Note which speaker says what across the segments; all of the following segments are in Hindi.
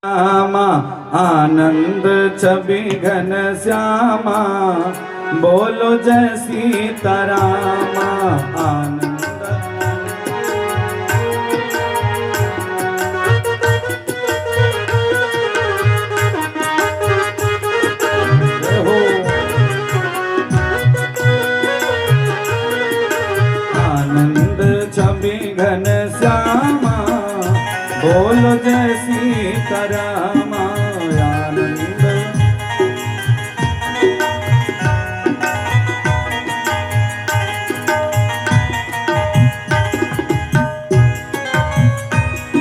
Speaker 1: श्यामा आनंद छवि घन श्यामा, बोलो जय सीतारामा। आनंद हो, आनंद छवि घन श्यामा, बोलो जय सीतारामा। आनंद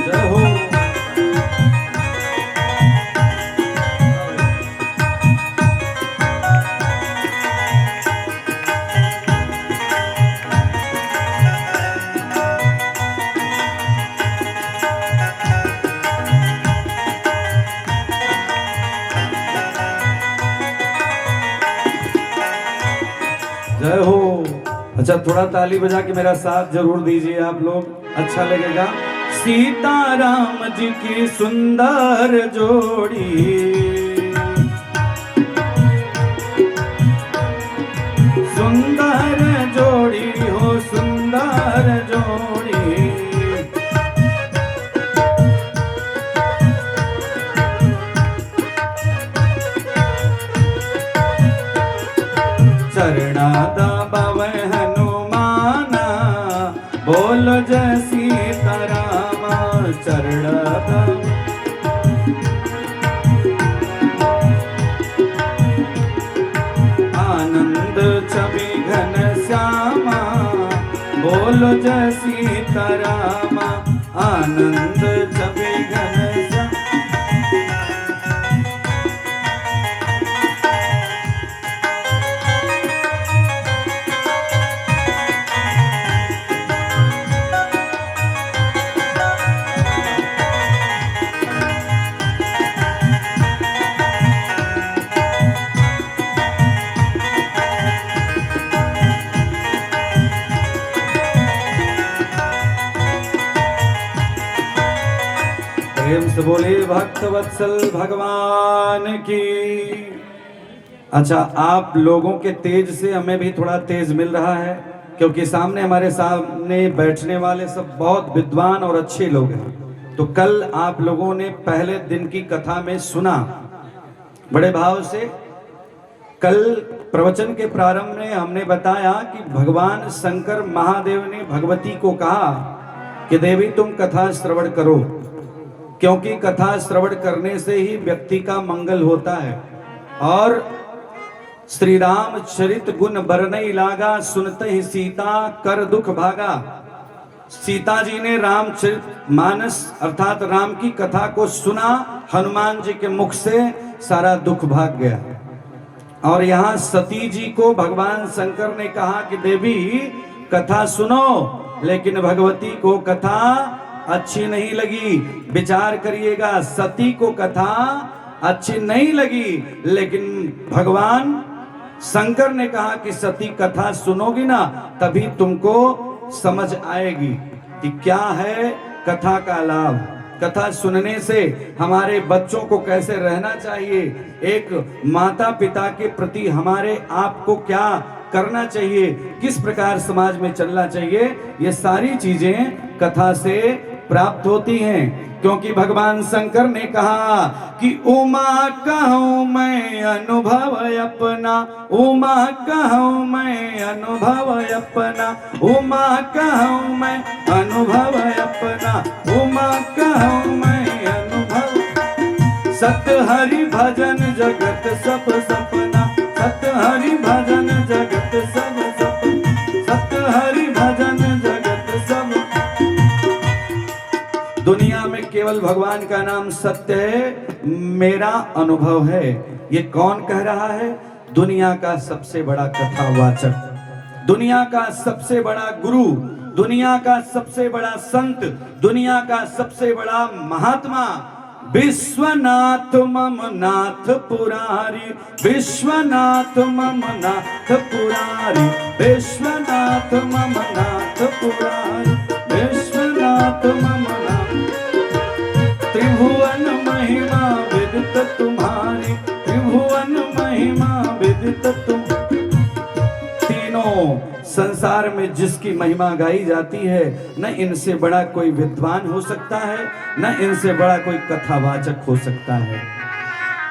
Speaker 1: जय हो। जय हो। अच्छा, थोड़ा ताली बजा के मेरा साथ जरूर दीजिए आप लोग, अच्छा लगेगा। सीताराम जी की सुंदर जोड़ी, सुंदर जोड़ी हो, सुंदर जोड़ी। चरणा दबावे हनुमाना, बोलो जय सीतारामा। चरणा आनंद छवि घन श्यामा, बोलो जय सीतारामा। आनंद छवि घन श्यामा। प्रेम से बोलिए भक्त वत्सल भगवान की। अच्छा, आप लोगों के तेज से हमें भी थोड़ा तेज मिल रहा है, क्योंकि हमारे सामने बैठने वाले सब बहुत विद्वान और अच्छे लोग हैं। तो कल आप लोगों ने पहले दिन की कथा में सुना बड़े भाव से। कल प्रवचन के प्रारंभ में हमने बताया कि भगवान शंकर महादेव ने भगवती को कहा कि देवी तुम कथा श्रवण करो, क्योंकि कथा श्रवण करने से ही व्यक्ति का मंगल होता है। और श्री राम चरित गुण बरनई लागा, सुनते ही सीता कर दुख भागा। सीता जी ने रामचरित मानस अर्थात राम की कथा को सुना, हनुमान जी के मुख से सारा दुख भाग गया। और यहाँ सती जी को भगवान शंकर ने कहा कि देवी कथा सुनो, लेकिन भगवती को कथा अच्छी नहीं लगी। विचार करिएगा, सती को कथा अच्छी नहीं लगी, लेकिन भगवान शंकर ने कहा कि सती कथा सुनोगी ना, तभी तुमको समझ आएगी कि क्या है कथा का लाभ। कथा सुनने से हमारे बच्चों को कैसे रहना चाहिए, एक माता पिता के प्रति हमारे आप को क्या करना चाहिए, किस प्रकार समाज में चलना चाहिए, ये सारी चीजें कथा से प्राप्त होती हैं। क्योंकि भगवान शंकर ने कहा कि उमा कहूँ मैं अनुभव अपना, उमा कहूँ मैं अनुभव अपना, उमा कहूँ मैं अनुभव अपना, उमा कहूँ मैं अनुभव। सत हरि भजन जगत सब सपना, सत हरि भजन जगत सब सपना, सत हरि भजन जगत सब। दुनिया में केवल भगवान का नाम सत्य है, मेरा अनुभव है। ये कौन कह रहा है? दुनिया का सबसे बड़ा कथावाचक, दुनिया का सबसे बड़ा गुरु, दुनिया का सबसे बड़ा संत, दुनिया का सबसे बड़ा महात्मा विश्वनाथ मम नाथ पुरारी, विश्वनाथ मम नाथ पुरारी, विश्वनाथ मम नाथ पुरारी, विश्वनाथ मम नाथ। त्रिभुवन महिमा संसार में जिसकी महिमा गाई जाती है, न इनसे बड़ा कोई विद्वान हो सकता है, न इनसे बड़ा कोई कथावाचक हो सकता है।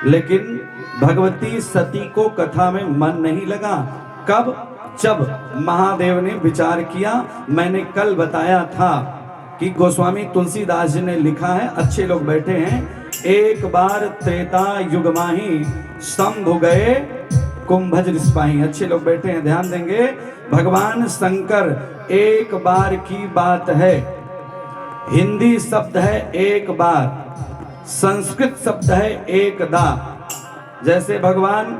Speaker 1: लेकिन भगवती सती को कथा में मन नहीं लगा। कब? जब महादेव ने विचार किया। मैंने कल बताया था कि गोस्वामी तुलसीदास जी ने लिखा है, अच्छे लोग बैठे हैं, एक बार त्रेता युग माही शंभु गए कुंभज रिस्पाही। अच्छे लोग बैठे हैं, ध्यान देंगे। भगवान शंकर, एक बार की बात है। हिंदी शब्द है एक बार, संस्कृत शब्द है एकदा। जैसे भगवान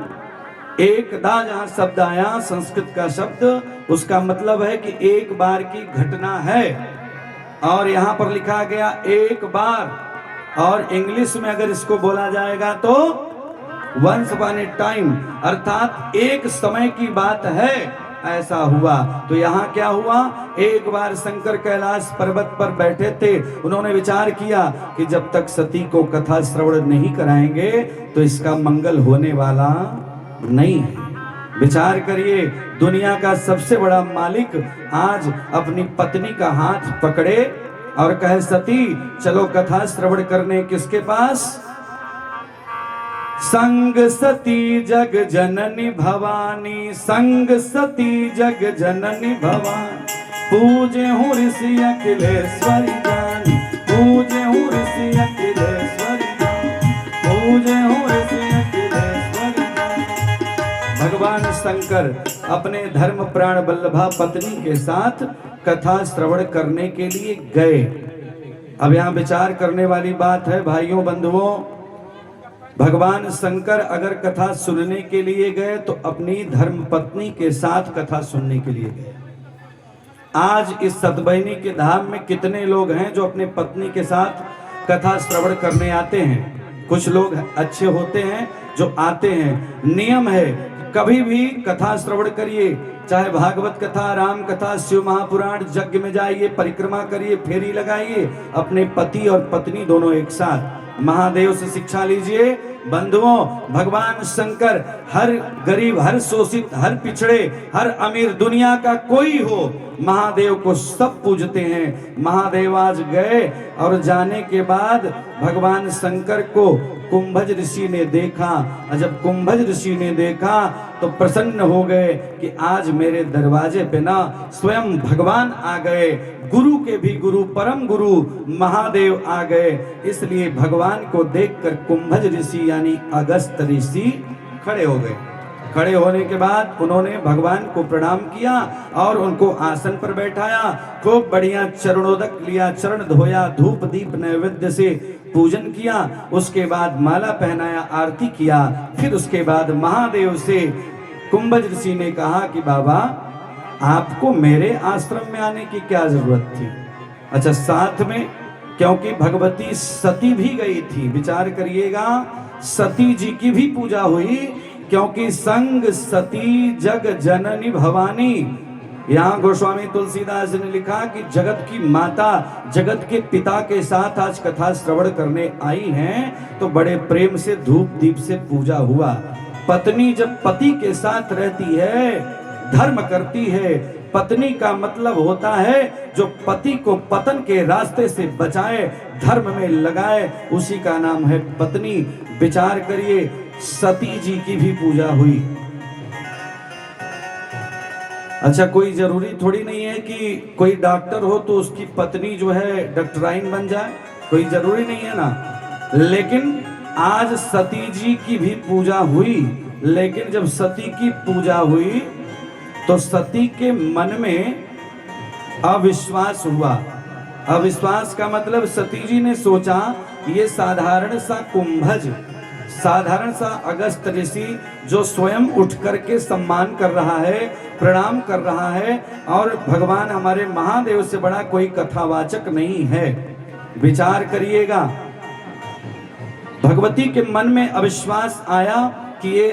Speaker 1: एकदा जहां शब्द आया संस्कृत का शब्द, उसका मतलब है कि एक बार की घटना है। और यहां पर लिखा गया एक बार, और इंग्लिश में अगर इसको बोला जाएगा तो वंस अपॉन ए टाइम, अर्थात एक समय की बात है, ऐसा हुआ। तो यहाँ क्या हुआ? एक बार शंकर कैलाश पर्वत पर बैठे थे। उन्होंने विचार किया कि जब तक सती को कथा श्रवण नहीं कराएंगे तो इसका मंगल होने वाला नहीं है। विचार करिए, दुनिया का सबसे बड़ा मालिक आज अपनी पत्नी का हाथ पकड़े और कहे सती चलो कथा श्रवण करने किसके पास? संग सती जग जननी भवानी, संग सती जग जननी भवानी, पूजे हूँ ऋषि अखिलेश्वरी जानी, पूजे हूँ ऋषि अखिलेश्वरी जानी, पूजे हूँ ऋषि अखिलेश्वरी जानी। भगवान शंकर अपने धर्म प्राण वल्लभा पत्नी के साथ कथा श्रवण करने के लिए गए। अब यहाँ विचार करने वाली बात है भाइयों बंधुओं, भगवान शंकर अगर कथा सुनने के लिए गए तो अपनी धर्म पत्नी के साथ कथा सुनने के लिए गए। आज इस सतबैनी के धाम में कितने लोग हैं जो अपने पत्नी के साथ कथा श्रवण करने आते हैं? कुछ लोग अच्छे होते हैं जो आते हैं। नियम है, कभी भी कथा श्रवण करिए, चाहे भागवत कथा, राम कथा, शिव महापुराण, यज्ञ में जाइए, परिक्रमा करिए, फेरी लगाइए, अपने पति और पत्नी दोनों एक साथ। महादेव से शिक्षा लीजिए बंधुओं। भगवान शंकर हर गरीब, हर शोषित, हर पिछड़े, हर अमीर, दुनिया का कोई हो, महादेव को सब पूजते हैं। महादेव आज गए और जाने के बाद भगवान शंकर को कुंभज ऋषि ने देखा। और जब कुंभज ऋषि ने देखा तो प्रसन्न हो गए कि आज मेरे दरवाजे पे ना स्वयं भगवान आ गए, गुरु के भी गुरु, परम गुरु महादेव आ गए। इसलिए भगवान को देखकर कुंभज ऋषि यानी अगस्त ऋषि खड़े हो गए। खड़े होने के बाद उन्होंने भगवान को प्रणाम किया और उनको आसन पर बैठाया। खूब बढ़िया चरणोदक लिया, चरण धोया, धूप दीप नैवेद्य से पूजन किया। उसके बाद माला पहनाया, आरती किया। फिर उसके बाद महादेव से कुंभज ऋषि ने कहा कि बाबा आपको मेरे आश्रम में आने की क्या जरूरत थी? अच्छा, साथ में क्योंकि भगवती सती भी गई थी। विचार करिएगा, सती जी की भी पूजा हुई, क्योंकि संग सती जग जननी भवानी। यहाँ गोस्वामी तुलसीदास ने लिखा कि जगत की माता, जगत के पिता के साथ आज कथा श्रवण करने आई हैं, तो बड़े प्रेम से धूप दीप से पूजा हुआ। पत्नी जब पति के साथ रहती है, धर्म करती है, पत्नी का मतलब होता है जो पति को पतन के रास्ते से बचाए, धर्म में लगाए, उसी का नाम है पत्नी। विचार करिए, सती जी की भी पूजा हुई। अच्छा, कोई जरूरी थोड़ी नहीं है कि कोई डॉक्टर हो तो उसकी पत्नी जो है डॉक्टराइन बन जाए, कोई जरूरी नहीं है ना। लेकिन आज सती जी की भी पूजा हुई। लेकिन जब सती की पूजा हुई तो सती के मन में अविश्वास हुआ। अविश्वास का मतलब सती जी ने सोचा ये साधारण सा कुंभज, साधारण सा अगस्त ऋषि जो स्वयं उठ करके सम्मान कर रहा है, प्रणाम कर रहा है, और भगवान हमारे महादेव से बड़ा कोई कथावाचक नहीं है। विचार करिएगा, भगवती के मन में अविश्वास आया कि ये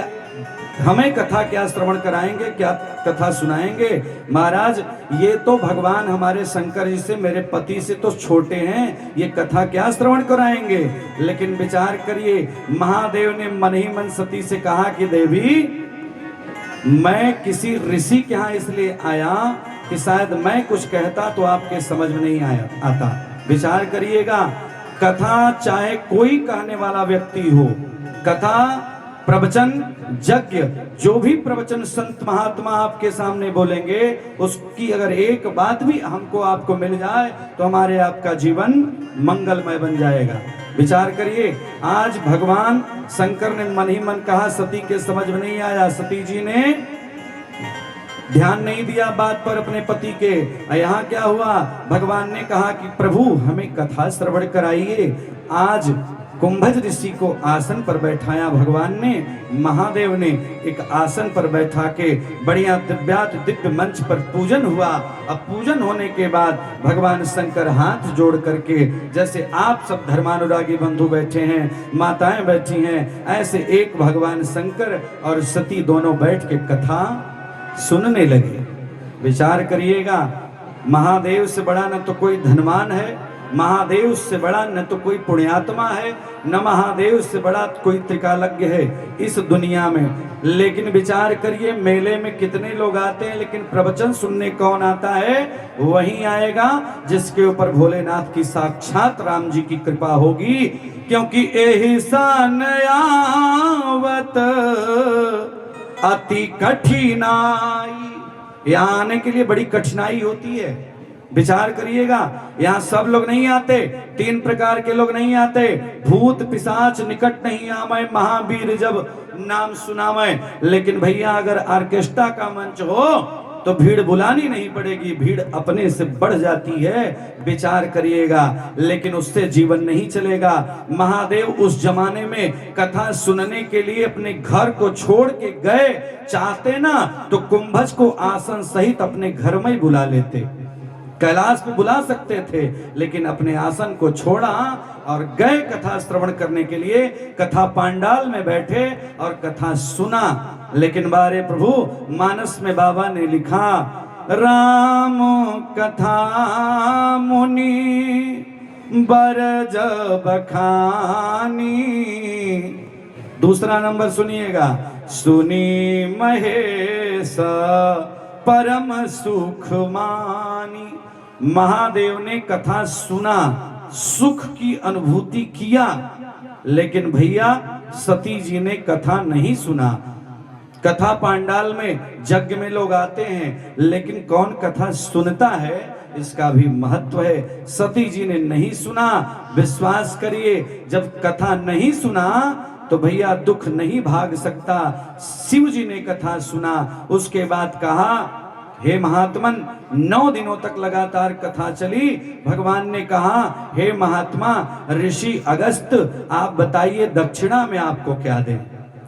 Speaker 1: हमें कथा क्या श्रवण कराएंगे, क्या कथा सुनाएंगे। महाराज, ये तो भगवान हमारे शंकर जी से, मेरे पति से तो छोटे हैं, ये कथा क्या श्रवण कराएंगे। लेकिन विचार करिए, महादेव ने मन ही मन सती से कहा कि देवी मैं किसी ऋषि के यहाँ इसलिए आया कि शायद मैं कुछ कहता तो आपके समझ में नहीं आता। विचार करिएगा, कथा चाहे कोई कहने वाला व्यक्ति हो, कथा, प्रवचन, यज्ञ, जो भी प्रवचन संत महात्मा आपके सामने बोलेंगे, उसकी अगर एक बात भी हमको आपको मिल जाए तो हमारे आपका जीवन मंगलमय बन जाएगा। विचार करिए, आज भगवान शंकर ने मन ही मन कहा, सती के समझ में नहीं आया, सती जी ने ध्यान नहीं दिया बात पर अपने पति के। यहाँ क्या हुआ, भगवान ने कहा कि प्रभु हमें कथा श्रवण कराइए। आज कुंभज ऋषि को आसन पर बैठाया भगवान ने, महादेव ने एक आसन पर बैठा के बढ़िया दिव्य मंच पर पूजन हुआ। अब पूजन होने के बाद भगवान शंकर हाथ जोड़ करके, जैसे आप सब धर्मानुरागी बंधु बैठे हैं, माताएं बैठी हैं, ऐसे एक भगवान शंकर और सती दोनों बैठ के कथा सुनने लगे। विचार करिएगा, महादेव से बड़ा न तो कोई धनवान है, महादेव से बड़ा न तो कोई पुण्यात्मा है, न महादेव से बड़ा कोई त्रिकालज्ञ है इस दुनिया में। लेकिन विचार करिए, मेले में कितने लोग आते हैं, लेकिन प्रवचन सुनने कौन आता है? वही आएगा जिसके ऊपर भोलेनाथ की साक्षात राम जी की कृपा होगी। क्योंकि एहि सन आवत अति कठिनाई, यहाँ आने के लिए बड़ी कठिनाई होती है। विचार करिएगा, यहाँ सब लोग नहीं आते, 3 प्रकार के लोग नहीं आते। भूत पिशाच निकट नहीं आवे, महावीर जब नाम सुनावे। लेकिन भैया अगर ऑर्केस्ट्रा का मंच हो तो भीड़ बुलानी नहीं पड़ेगी, भीड़ अपने से बढ़ जाती है। विचार करिएगा, लेकिन उससे जीवन नहीं चलेगा। महादेव उस जमाने में कथा सुनने के लिए अपने घर को छोड़ के गए, चाहते ना तो कुंभज को आसन सहित अपने घर में ही बुला लेते, कैलाश को बुला सकते थे, लेकिन अपने आसन को छोड़ा और गए कथा श्रवण करने के लिए। कथा पांडाल में बैठे और कथा सुना। लेकिन बारे प्रभु, मानस में बाबा ने लिखा, राम कथा मुनि बरज बखानी। दूसरा नंबर सुनिएगा, सुनी महेश परम सुख मानी। महादेव ने कथा सुना, सुख की अनुभूति किया, लेकिन भैया सती जी ने कथा नहीं सुना। कथा पांडाल में यज्ञ में लोग आते हैं, लेकिन कौन कथा सुनता है इसका भी महत्व है। सती जी ने नहीं सुना। विश्वास करिए, जब कथा नहीं सुना तो भैया दुख नहीं भाग सकता। शिव जी ने कथा सुना, उसके बाद कहा, हे महात्मन, 9 दिनों तक लगातार कथा चली। भगवान ने कहा, हे महात्मा ऋषि अगस्त, आप बताइए दक्षिणा में आपको क्या दें,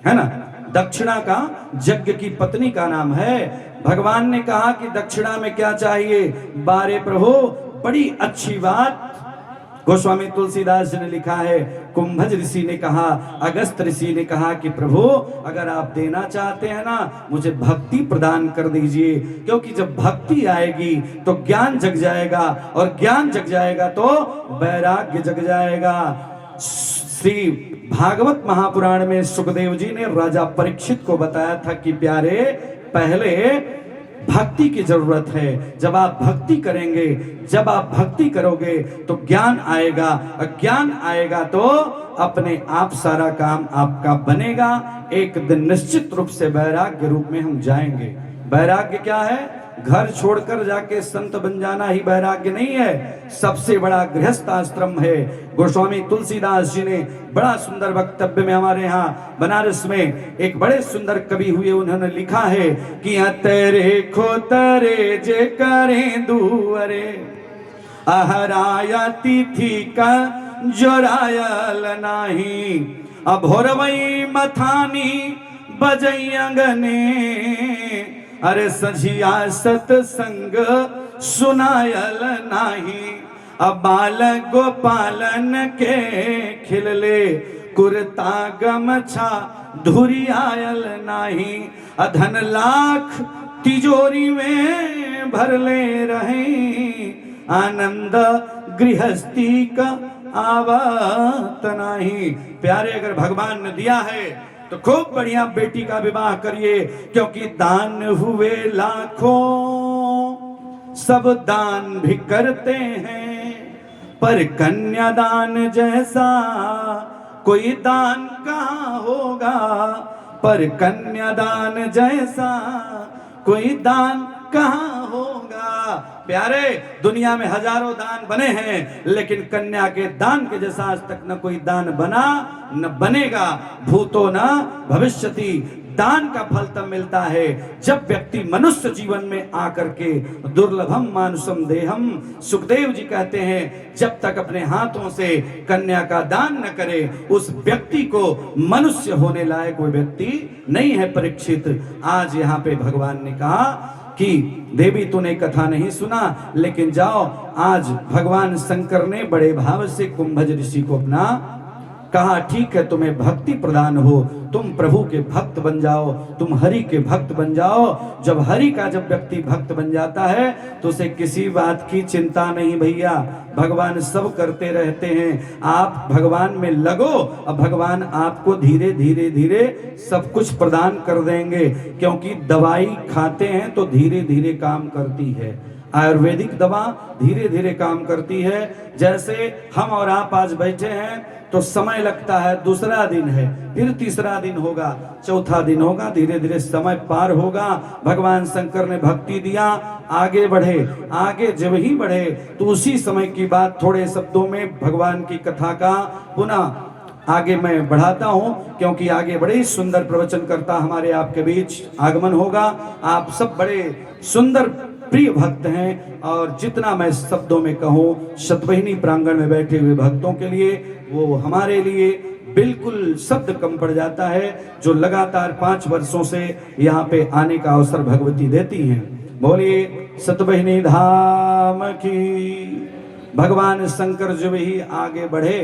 Speaker 1: है ना। दक्षिणा का यज्ञ की पत्नी का नाम है। भगवान ने कहा कि दक्षिणा में क्या चाहिए? बारे प्रभु, बड़ी अच्छी बात गोस्वामी तुलसीदास जी ने लिखा है। कुंभज ऋषि ने कहा, अगस्त ऋषि ने कहा कि प्रभु अगर आप देना चाहते हैं ना, मुझे भक्ति प्रदान कर दीजिए, क्योंकि जब भक्ति आएगी तो ज्ञान जग जाएगा, और ज्ञान जग जाएगा तो वैराग्य जग जाएगा। श्री भागवत महापुराण में सुखदेव जी ने राजा परीक्षित को बताया था कि प्यारे, पहले भक्ति की जरूरत है। जब आप भक्ति करेंगे, जब आप भक्ति करोगे तो ज्ञान आएगा, और ज्ञान आएगा तो अपने आप सारा काम आपका बनेगा। एक दिन निश्चित रूप से वैराग्य रूप में हम जाएंगे। वैराग्य क्या है? घर छोड़कर जाके संत बन जाना ही वैराग्य नहीं है, सबसे बड़ा गृहस्थ आश्रम है। गोस्वामी तुलसीदास जी ने बड़ा सुंदर वक्तव्य में, हमारे यहाँ बनारस में एक बड़े सुंदर कवि हुए, उन्होंने लिखा है कि तेरे खोतरे जे करें दुअरे, अहराया तिथि का जोरायल नाही, अभोरवई मथानी बजई अंगने, अरे सझिया सतसंग सुनायल नाही, अब बाल गोपालन के खिलले, कुर्ता गमछा धुरियायल नाही, अधन लाख तिजोरी में भरले रहे, आनंद गृहस्थी का आवत नाही। प्यारे, अगर भगवान ने दिया है तो खूब बढ़िया बेटी का विवाह करिए, क्योंकि दान हुए लाखों सब दान भी करते हैं, पर कन्यादान जैसा कोई दान कहाँ होगा, पर कन्यादान जैसा कोई दान कहाँ होगा। प्यारे, दुनिया में हजारों दान बने हैं, लेकिन कन्या के दान के जैसा आज तक न कोई दान बना न बनेगा। भूतो न भविष्यति। दान का फल तब मिलता है जब व्यक्ति मनुष्य जीवन में आकर के दुर्लभम मानुषम देहम, सुखदेव जी कहते हैं, जब तक अपने हाथों से कन्या का दान न करे उस व्यक्ति को मनुष्य होने लायक कोई व्यक्ति नहीं है। परीक्षित, आज यहाँ पे भगवान ने कहा कि देवी तूने कथा नहीं सुना, लेकिन जाओ, आज भगवान शंकर ने बड़े भाव से कुंभज ऋषि को अपना कहा, ठीक है तुम्हें भक्ति प्रदान हो, तुम प्रभु के भक्त बन जाओ, तुम हरि के भक्त बन जाओ। जब हरि का जब व्यक्ति भक्त बन जाता है तो उसे किसी बात की चिंता नहीं भैया, भगवान सब करते रहते हैं। आप भगवान में लगो, अब भगवान आपको धीरे धीरे धीरे सब कुछ प्रदान कर देंगे, क्योंकि दवाई खाते हैं तो धीरे धीरे काम करती है। आयुर्वेदिक दवा धीरे धीरे काम करती है। जैसे हम और आप आज बैठे हैं तो समय लगता है, दूसरा दिन है, फिर तीसरा दिन होगा, चौथा दिन होगा, धीरे धीरे समय पार होगा। भगवान शंकर ने भक्ति दिया, आगे बढ़े, आगे जब ही बढ़े तो उसी समय की बात थोड़े शब्दों में भगवान की कथा का पुनः आगे मैं बढ़ाता हूं, क्योंकि आगे बड़े ही सुंदर प्रवचन करता हमारे आपके बीच आगमन होगा। आप सब बड़े सुंदर प्रिय भक्त हैं, और जितना मैं शब्दों में कहूँ शतवहिनी प्रांगण में बैठे हुए भक्तों के लिए, वो हमारे लिए बिल्कुल शब्द कम पड़ जाता है, जो लगातार 5 वर्षों से यहाँ पे आने का अवसर भगवती देती हैं। बोलिए सतवहिनी धाम की। भगवान शंकर जब ही आगे बढ़े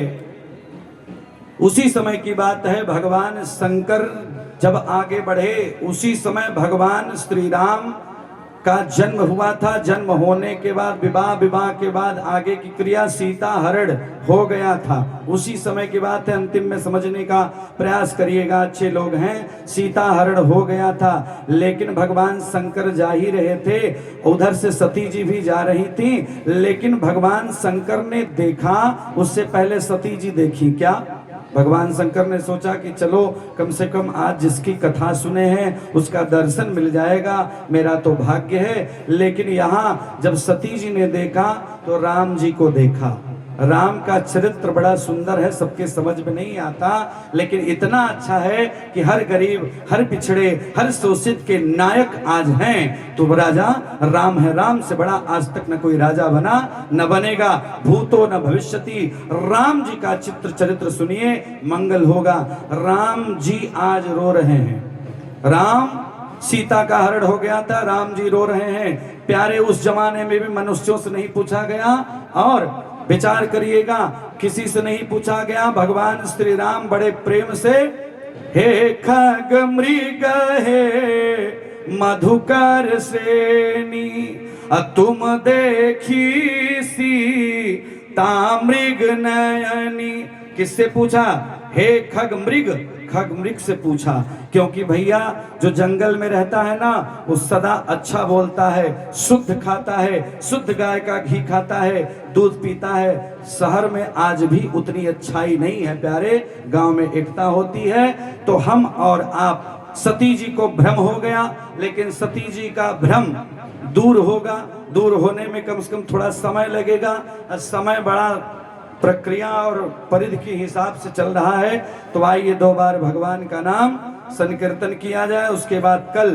Speaker 1: उसी समय की बात है, भगवान शंकर जब आगे बढ़े उसी समय भगवान श्री राम का जन्म हुआ था। जन्म होने के बाद विवाह, विवाह के बाद आगे की क्रिया सीता हरण हो गया था। उसी समय की बात है, अंतिम में समझने का प्रयास करिएगा, अच्छे लोग हैं। सीता हरण हो गया था, लेकिन भगवान शंकर जा ही रहे थे, उधर से सती जी भी जा रही थी, लेकिन भगवान शंकर ने देखा, उससे पहले सती जी देखी। क्या भगवान शंकर ने सोचा कि चलो कम से कम आज जिसकी कथा सुने हैं उसका दर्शन मिल जाएगा, मेरा तो भाग्य है। लेकिन यहाँ जब सती जी ने देखा तो राम जी को देखा। राम का चरित्र बड़ा सुंदर है, सबके समझ में नहीं आता, लेकिन इतना अच्छा है कि हर गरीब, हर पिछड़े, हर शोषित के नायक आज हैं तो राजा राम है। राम से बड़ा आज तक न कोई राजा बना न बनेगा। भूतो न भविष्यति। राम जी का चित्र चरित्र सुनिए, मंगल होगा। राम जी आज रो रहे हैं। राम सीता का हरण हो गया था, राम जी रो रहे हैं। प्यारे, उस जमाने में भी मनुष्यों से नहीं पूछा गया, और विचार करिएगा किसी से नहीं पूछा गया। भगवान श्री राम बड़े प्रेम से, हे खग मृग हे मधुकर श्रेणी, तुम देखी सीता मृग नयनी। किससे पूछा? हे खग मृग, खग मृग से पूछा, क्योंकि भैया जो जंगल में रहता है ना वो सदा अच्छा बोलता है, शुद्ध खाता है, शुद्ध गाय का घी खाता है, दूध पीता है। शहर में आज भी उतनी अच्छाई नहीं है प्यारे, गांव में एकता होती है। तो हम और आप, सती जी को भ्रम हो गया, लेकिन सती जी का भ्रम दूर होगा। दूर होने में कम से कम थोड़ा समय लगेगा, समय बड़ा प्रक्रिया और परिधि के हिसाब से चल रहा है। तो आइए 2 बार भगवान का नाम संकीर्तन किया जाए, उसके बाद कल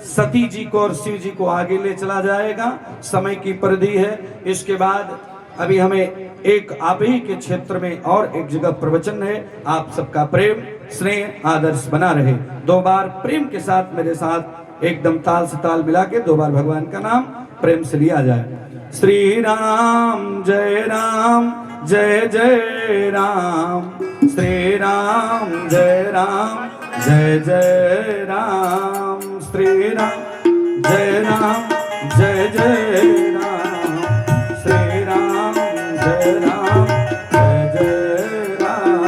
Speaker 1: सती जी को और शिव जी को आगे ले चला जाएगा, समय की परिधि है। इसके बाद अभी हमें एक आप ही के क्षेत्र में और एक जगह प्रवचन है। आप सबका प्रेम स्नेह आदर्श बना रहे। 2 बार प्रेम के साथ मेरे साथ एकदम ताल से ताल मिला के 2 बार भगवान का नाम प्रेम से लिया जाए। श्री राम जय राम, जय जय राम, श्री राम जय राम, जय जय राम, श्री राम जय राम, जय जय राम, श्री राम जय राम, जय जय राम।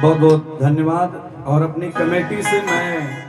Speaker 1: बहुत बहुत धन्यवाद। और अपनी कमेटी से मैं